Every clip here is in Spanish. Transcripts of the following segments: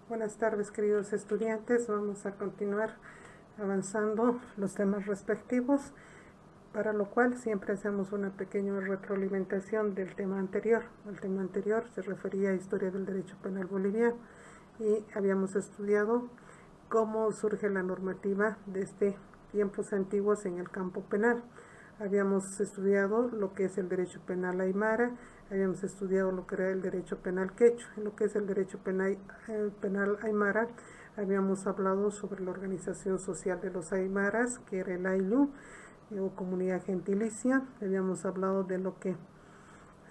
Buenas tardes, queridos estudiantes. Vamos a continuar avanzando los temas respectivos, para lo cual siempre hacemos una pequeña retroalimentación del tema anterior. El tema anterior se refería a historia del derecho penal boliviano y habíamos estudiado cómo surge la normativa desde tiempos antiguos en el campo penal. Habíamos estudiado lo que es el derecho penal aymara, habíamos estudiado lo que era el derecho penal quechua. En lo que es el derecho penal aymara, habíamos hablado sobre la organización social de los aymaras, que era el ayllu, o comunidad gentilicia. Habíamos hablado de lo que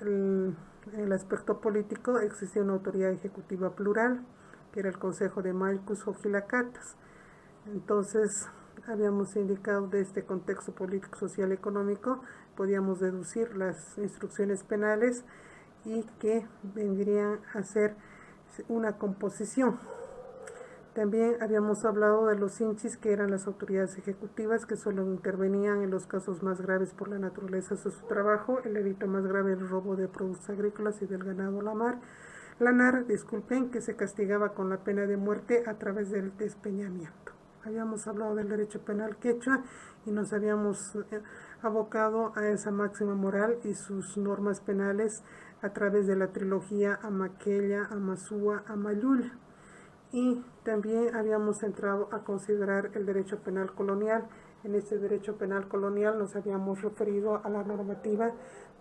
el aspecto político existía una autoridad ejecutiva plural, que era el Consejo de Maycus o Gilacatas. Entonces, habíamos indicado de este contexto político, social, económico, podíamos deducir las instrucciones penales y que vendrían a ser una composición. También habíamos hablado de los inchis, que eran las autoridades ejecutivas que solo intervenían en los casos más graves por la naturaleza de su trabajo. El delito más grave era el robo de productos agrícolas y del ganado lanar, que se castigaba con la pena de muerte a través del despeñamiento. Habíamos hablado del derecho penal quechua y nos habíamos abocado a esa máxima moral y sus normas penales a través de la trilogía Amaquella, Amazúa, Amayulla. Y también habíamos entrado a considerar el derecho penal colonial. En este derecho penal colonial nos habíamos referido a la normativa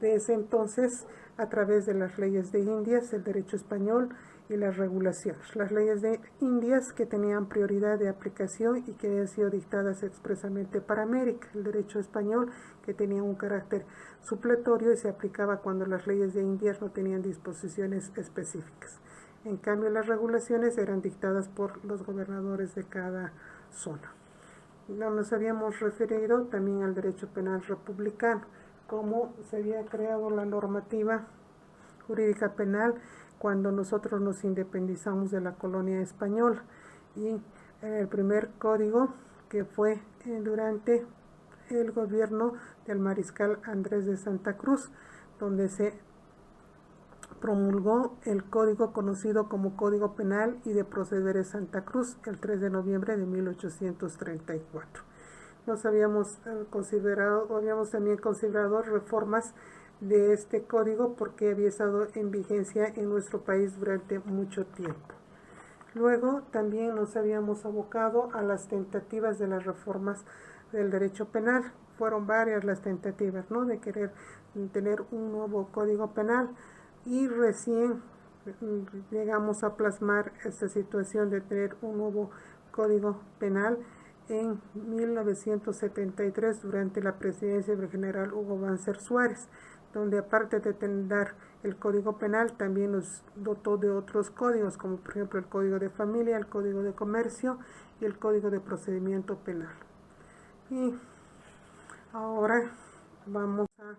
de ese entonces a través de las leyes de Indias, el derecho español y las regulaciones. Las leyes de Indias, que tenían prioridad de aplicación y que habían sido dictadas expresamente para América. El derecho español, que tenía un carácter supletorio y se aplicaba cuando las leyes de Indias no tenían disposiciones específicas. En cambio, las regulaciones eran dictadas por los gobernadores de cada zona. Nos habíamos referido también al derecho penal republicano, cómo se había creado la normativa jurídica penal cuando nosotros nos independizamos de la colonia española, y el primer código, que fue durante el gobierno del mariscal Andrés de Santa Cruz, donde se promulgó el código conocido como Código Penal y de Procederes Santa Cruz el 3 de noviembre de 1834. Nos habíamos también considerado reformas de este código porque había estado en vigencia en nuestro país durante mucho tiempo. Luego también nos habíamos abocado a las tentativas de las reformas del derecho penal. Fueron varias las tentativas, ¿no?, de querer tener un nuevo código penal, y recién llegamos a plasmar esta situación de tener un nuevo código penal en 1973 durante la presidencia del general Hugo Banzer Suárez, donde aparte de tener el código penal también nos dotó de otros códigos, como por ejemplo el código de familia, el código de comercio y el código de procedimiento penal. Y ahora vamos a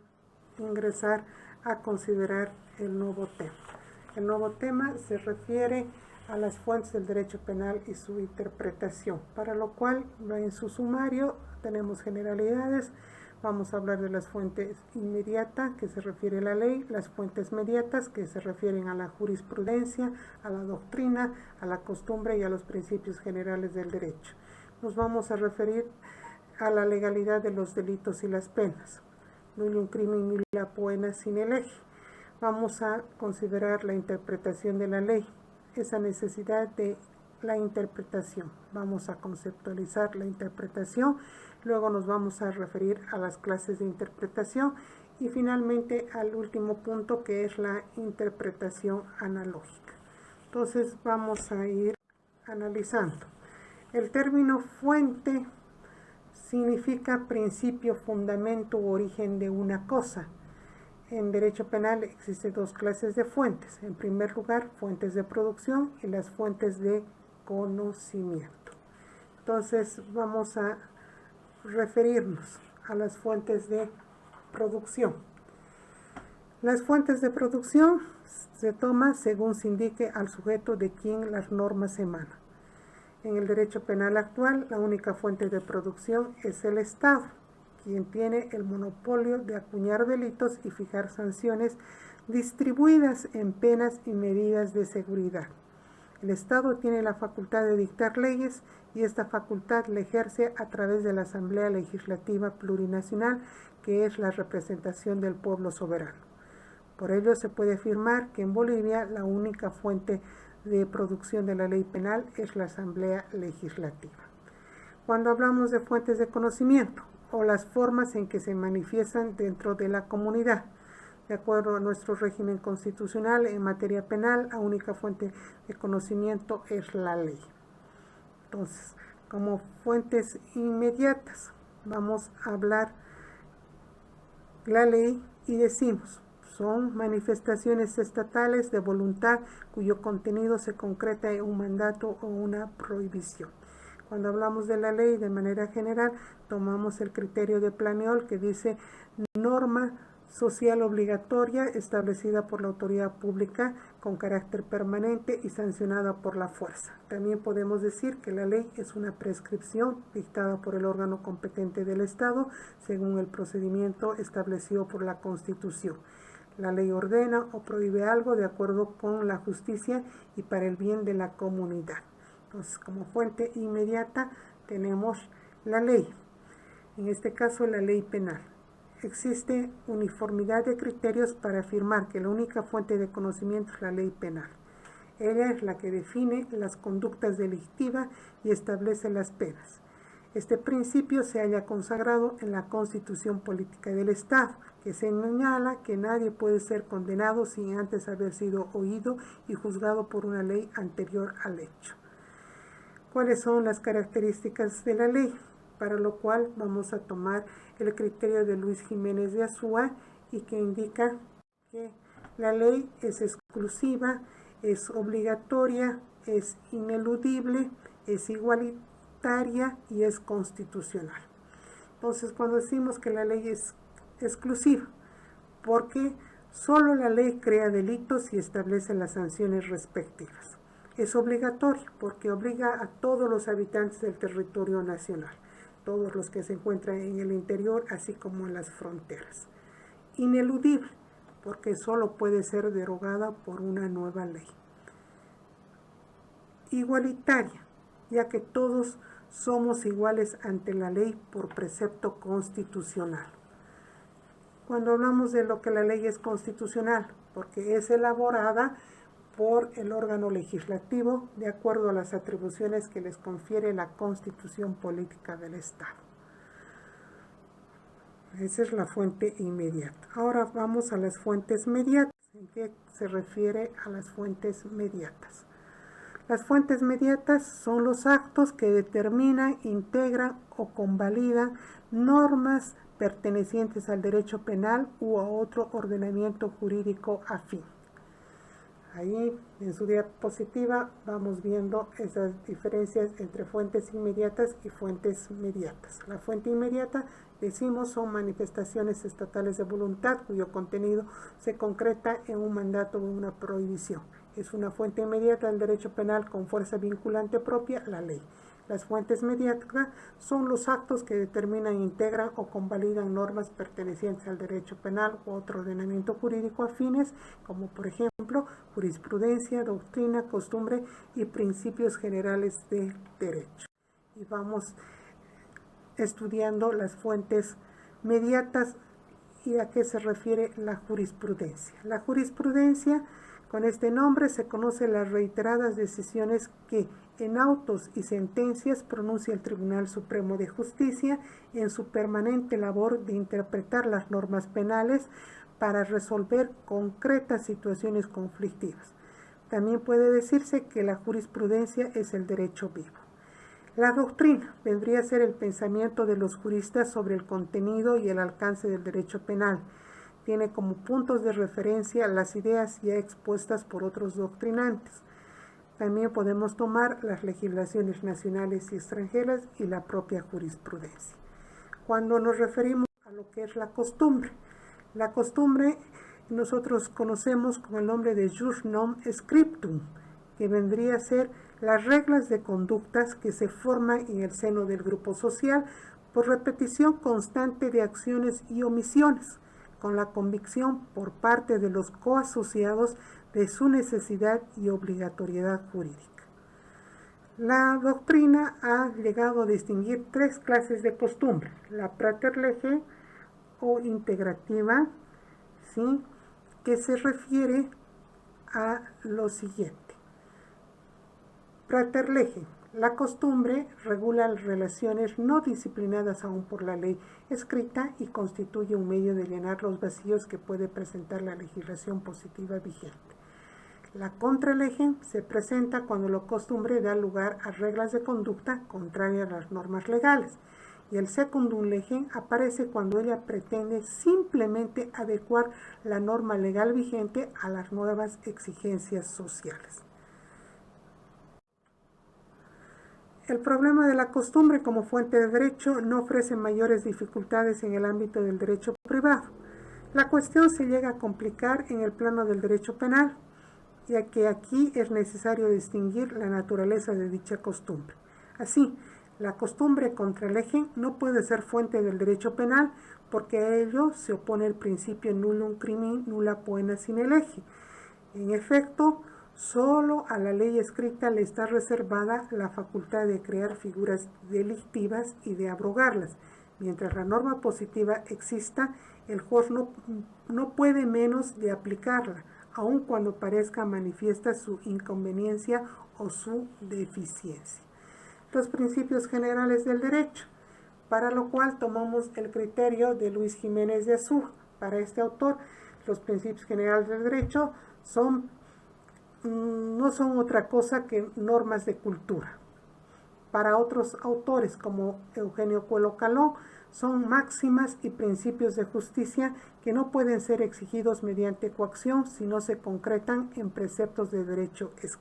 ingresar a considerar el nuevo tema. El nuevo tema se refiere a las fuentes del derecho penal y su interpretación, para lo cual en su sumario tenemos generalidades. Vamos a hablar de las fuentes inmediatas, que se refiere a la ley, las fuentes mediatas, que se refieren a la jurisprudencia, a la doctrina, a la costumbre y a los principios generales del derecho. Nos vamos a referir a la legalidad de los delitos y las penas. Nullum crimen nulla poena sine lege. Vamos a considerar la interpretación de la ley, esa necesidad de la interpretación. Vamos a conceptualizar la interpretación, luego nos vamos a referir a las clases de interpretación y finalmente al último punto, que es la interpretación analógica. Entonces vamos a ir analizando. El término fuente significa principio, fundamento u origen de una cosa. En derecho penal existen dos clases de fuentes. En primer lugar, fuentes de producción y las fuentes de conocimiento. Entonces vamos a referirnos a las fuentes de producción. Las fuentes de producción se toman según se indique al sujeto de quien las normas emanan. En el derecho penal actual, la única fuente de producción es el Estado, quien tiene el monopolio de acuñar delitos y fijar sanciones distribuidas en penas y medidas de seguridad. El Estado tiene la facultad de dictar leyes y esta facultad la ejerce a través de la Asamblea Legislativa Plurinacional, que es la representación del pueblo soberano. Por ello se puede afirmar que en Bolivia la única fuente de producción de la ley penal es la Asamblea Legislativa. Cuando hablamos de fuentes de conocimiento o las formas en que se manifiestan dentro de la comunidad, de acuerdo a nuestro régimen constitucional en materia penal, la única fuente de conocimiento es la ley. Entonces, como fuentes inmediatas, vamos a hablar la ley y decimos, son manifestaciones estatales de voluntad cuyo contenido se concreta en un mandato o una prohibición. Cuando hablamos de la ley de manera general, tomamos el criterio de Planeol que dice norma social obligatoria establecida por la autoridad pública con carácter permanente y sancionada por la fuerza. También podemos decir que la ley es una prescripción dictada por el órgano competente del Estado según el procedimiento establecido por la Constitución. La ley ordena o prohíbe algo de acuerdo con la justicia y para el bien de la comunidad. Entonces, como fuente inmediata tenemos la ley, en este caso la ley penal. Existe uniformidad de criterios para afirmar que la única fuente de conocimiento es la ley penal. Ella es la que define las conductas delictivas y establece las penas. Este principio se halla consagrado en la Constitución Política del Estado, que señala que nadie puede ser condenado sin antes haber sido oído y juzgado por una ley anterior al hecho. ¿Cuáles son las características de la ley? Para lo cual vamos a tomar el criterio de Luis Jiménez de Azúa y que indica que la ley es exclusiva, es obligatoria, es ineludible, es igualitaria y es constitucional. Entonces, cuando decimos que la ley es exclusiva, porque solo la ley crea delitos y establece las sanciones respectivas. Es obligatoria porque obliga a todos los habitantes del territorio nacional, todos los que se encuentran en el interior, así como en las fronteras. Ineludible, porque solo puede ser derogada por una nueva ley. Igualitaria, ya que todos somos iguales ante la ley por precepto constitucional. Cuando hablamos de lo que la ley es constitucional, porque es elaborada por el órgano legislativo de acuerdo a las atribuciones que les confiere la Constitución Política del Estado. Esa es la fuente inmediata. Ahora vamos a las fuentes mediatas. ¿En qué se refiere a las fuentes mediatas? Las fuentes mediatas son los actos que determinan, integran o convalidan normas pertenecientes al derecho penal u a otro ordenamiento jurídico afín. Ahí en su diapositiva vamos viendo esas diferencias entre fuentes inmediatas y fuentes mediatas. La fuente inmediata, decimos, son manifestaciones estatales de voluntad cuyo contenido se concreta en un mandato o una prohibición. Es una fuente inmediata del derecho penal con fuerza vinculante propia, la ley. Las fuentes mediatas son los actos que determinan, integran o convalidan normas pertenecientes al derecho penal u otro ordenamiento jurídico afines, como por ejemplo jurisprudencia, doctrina, costumbre y principios generales de derecho. Y vamos estudiando las fuentes mediatas y a qué se refiere la jurisprudencia. La jurisprudencia, con este nombre se conocen las reiteradas decisiones que en autos y sentencias pronuncia el Tribunal Supremo de Justicia en su permanente labor de interpretar las normas penales para resolver concretas situaciones conflictivas. También puede decirse que la jurisprudencia es el derecho vivo. La doctrina vendría a ser el pensamiento de los juristas sobre el contenido y el alcance del derecho penal. Tiene como puntos de referencia las ideas ya expuestas por otros doctrinantes. También podemos tomar las legislaciones nacionales y extranjeras y la propia jurisprudencia. Cuando nos referimos a lo que es la costumbre nosotros conocemos con el nombre de jus non scriptum, que vendría a ser las reglas de conductas que se forman en el seno del grupo social por repetición constante de acciones y omisiones, con la convicción por parte de los coasociados de su necesidad y obligatoriedad jurídica. La doctrina ha llegado a distinguir tres clases de costumbre: la praterlege o integrativa, ¿sí?, que se refiere a lo siguiente. Praterlege: la costumbre regula las relaciones no disciplinadas aún por la ley escrita y constituye un medio de llenar los vacíos que puede presentar la legislación positiva vigente. La contralege se presenta cuando la costumbre da lugar a reglas de conducta contrarias a las normas legales. Y el secundum lege aparece cuando ella pretende simplemente adecuar la norma legal vigente a las nuevas exigencias sociales. El problema de la costumbre como fuente de derecho no ofrece mayores dificultades en el ámbito del derecho privado. La cuestión se llega a complicar en el plano del derecho penal, ya que aquí es necesario distinguir la naturaleza de dicha costumbre. Así, la costumbre contralege no puede ser fuente del derecho penal porque a ello se opone el principio nullum crimen nulla poena sine lege. En efecto, solo a la ley escrita le está reservada la facultad de crear figuras delictivas y de abrogarlas. Mientras la norma positiva exista, el juez no puede menos de aplicarla, aun cuando parezca manifiesta su inconveniencia o su deficiencia. Los principios generales del derecho, para lo cual tomamos el criterio de Luis Jiménez de Azúa. Para este autor, los principios generales del derecho no son otra cosa que normas de cultura. Para otros autores, como Eugenio Coelho Caló, son máximas y principios de justicia que no pueden ser exigidos mediante coacción si no se concretan en preceptos de derecho escrito.